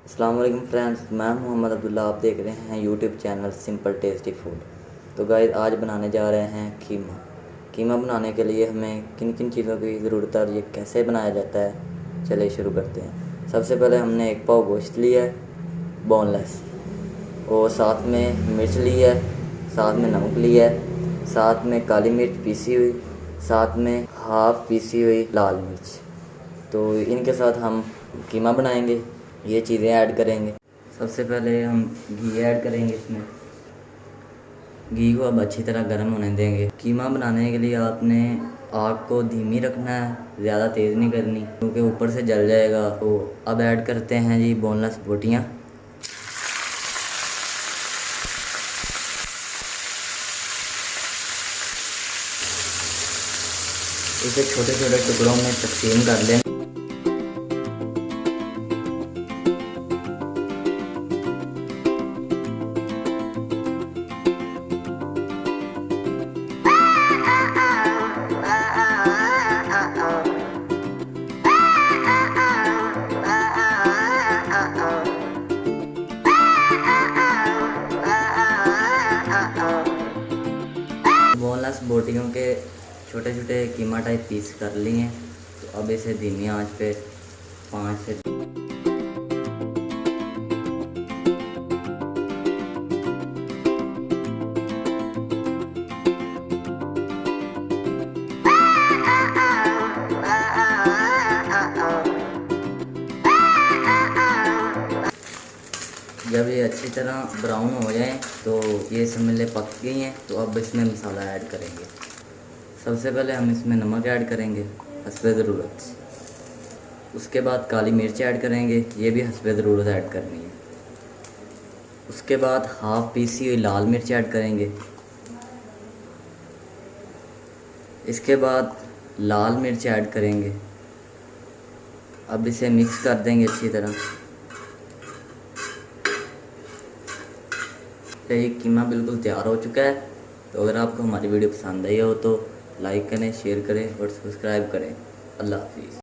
अस्सलाम वालेकुम फ्रेंड्स, मैं मोहम्मद अब्दुल्ला। आप देख रहे हैं YouTube channel simple tasty food. तो गाइस, आज बनाने जा रहे हैं कीमा। कीमा बनाने के लिए हमें किन किन चीज़ों की ज़रूरत है और ये कैसे बनाया जाता है, चलिए शुरू करते हैं। सबसे पहले हमने एक पाव गोश्त लिया है, बोनलेस, और साथ में मिर्च ली है, साथ में नमक लिया है, साथ में काली मिर्च पीसी हुई, साथ में हाफ पीसी हुई लाल मिर्च। तो इनके साथ हम कीमा बनाएंगे, ये चीज़ें ऐड करेंगे। सबसे पहले हम घी ऐड करेंगे इसमें। घी को अब अच्छी तरह गर्म होने देंगे। कीमा बनाने के लिए आपने आग को धीमी रखना है, ज़्यादा तेज़ नहीं करनी क्योंकि ऊपर से जल जाएगा। तो अब ऐड करते हैं जी बोनलेस बोटियाँ। इसे छोटे छोटे टुकड़ों में तकसीम कर लें। बोनलेस बोटियों के छोटे छोटे कीमा टाइप पीस कर लिए हैं। तो अब इसे धीमी आंच पे 5 से जब ये अच्छी तरह ब्राउन हो जाए तो ये समझ पक गई हैं। तो अब इसमें मसाला ऐड करेंगे। सबसे पहले हम इसमें नमक ऐड करेंगे हस्बे ज़रूरत। उसके बाद काली मिर्च ऐड करेंगे, ये भी हस्बे ज़रूरत ऐड करनी है। उसके बाद हाफ पीसी हुई लाल मिर्च ऐड करेंगे। इसके बाद लाल मिर्च ऐड करेंगे। अब इसे मिक्स कर देंगे अच्छी तरह। ये कीमा बिल्कुल तैयार हो चुका है। तो अगर आपको हमारी वीडियो पसंद आई हो तो लाइक करें, शेयर करें और सब्सक्राइब करें। अल्लाह हाफिज़।